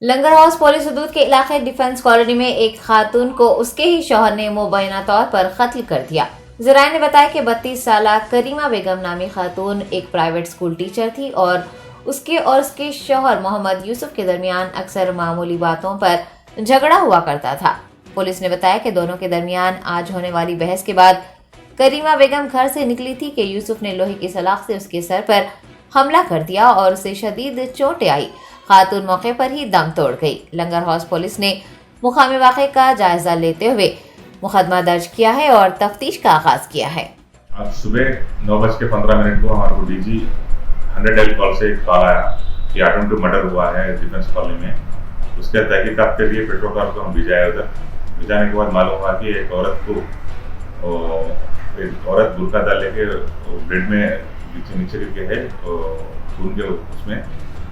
लंगर house police हदूद के इलाके डिफेंस कॉलोनी में एक खातून को उसके ही शौहर ने मुबैना तौर पर कत्ल कर दिया। जराये ने बताया कि 32 साल करीमा बेगम नामी खातून एक प्राइवेट स्कूल टीचर थी और उसके शौहर मोहम्मद यूसुफ के दरमियान अक्सर मामूली बातों पर झगड़ा हुआ करता था। पुलिस ने बताया कि दोनों के दरमियान आज होने वाली बहस के बाद करीमा बेगम घर से निकली थी कि यूसुफ ने लोहे की सलाख से उसके सर पर हमला कर दिया और उसे शदीद चोटें आई। खातून मौके पर ही दम तोड़ गई। लंगर हाउस पुलिस ने मुकामी वाक़े का जायजा लेते हुए मुकदमा दर्ज किया है और तफ्तीश का आगाज किया है। आज सुबह 9:15 को हमारे को डीजी 100 कॉल से एक कॉल आया कि अटेम्प्ट मर्डर हुआ है डिफेंस कॉलोनी में। उसके तहकीकात के लिए पेट्रोल कार को हम भिजाए। उधर भिजाने के बाद मालूम हुआ कि एक औरत बुर्का डाल लेके बेड में नीचे गिर के है खून के उसमें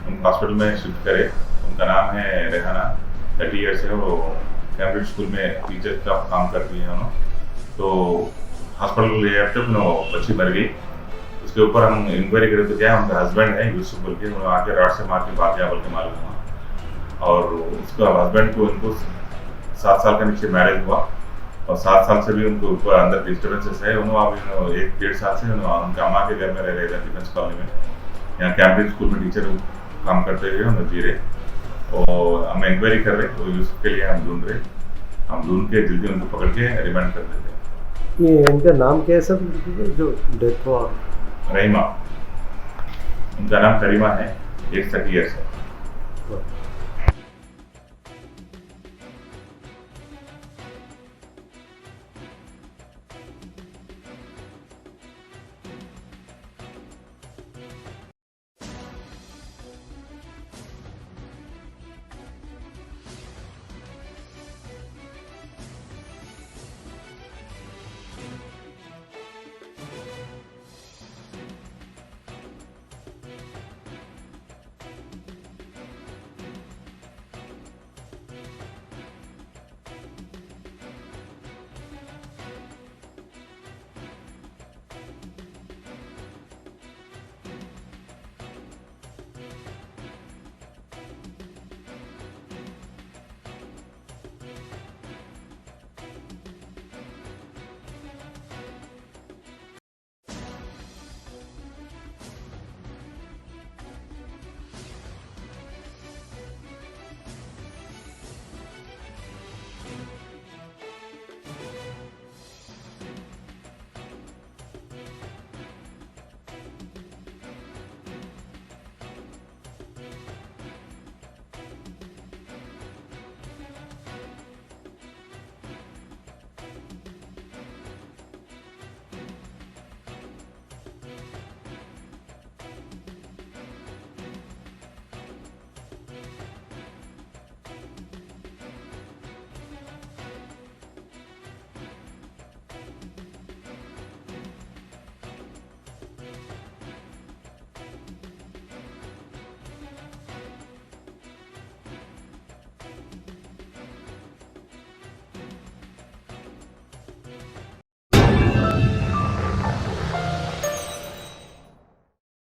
उनको हॉस्पिटल में शिफ्ट करे। उनका नाम है रेहाना, 30 ईयर्स है। वो कैम्ब्रिज स्कूल में टीचर का काम करती है उन्होंने। तो हॉस्पिटल ले जाते बच्ची मर गई। उसके ऊपर हम इंक्वायरी करे तो क्या उनका हस्बैंड है यूसुफ बोल के, उन्होंने आके रॉड से मार के भाग गया बोल के मालूम हुआ। और उसका हस्बैंड को उनको 7 साल का नीचे मैरिज हुआ और 7 साल से भी उनको ऊपर अंदर डिस्टर्बेंसेस है। उन्होंने अभी 1-1.5 साल से उनके अम्मा के घर में रह रहे थे डिफेंस कॉलोनी में। यहाँ कैम्ब्रिज स्कूल में टीचर काम करते हुए हम जी रहे और हम इंक्वायरी कर रहे। तो यूसुफ के लिए हम ढूंढ रहे। हम ढूंढ के जल्दी उनको पकड़ के रिमांड कर देते। ये इनका नाम क्या है सर जो डेथ हुआ? रहीमा, उनका नाम करीमा है, 30 ईयर्स है।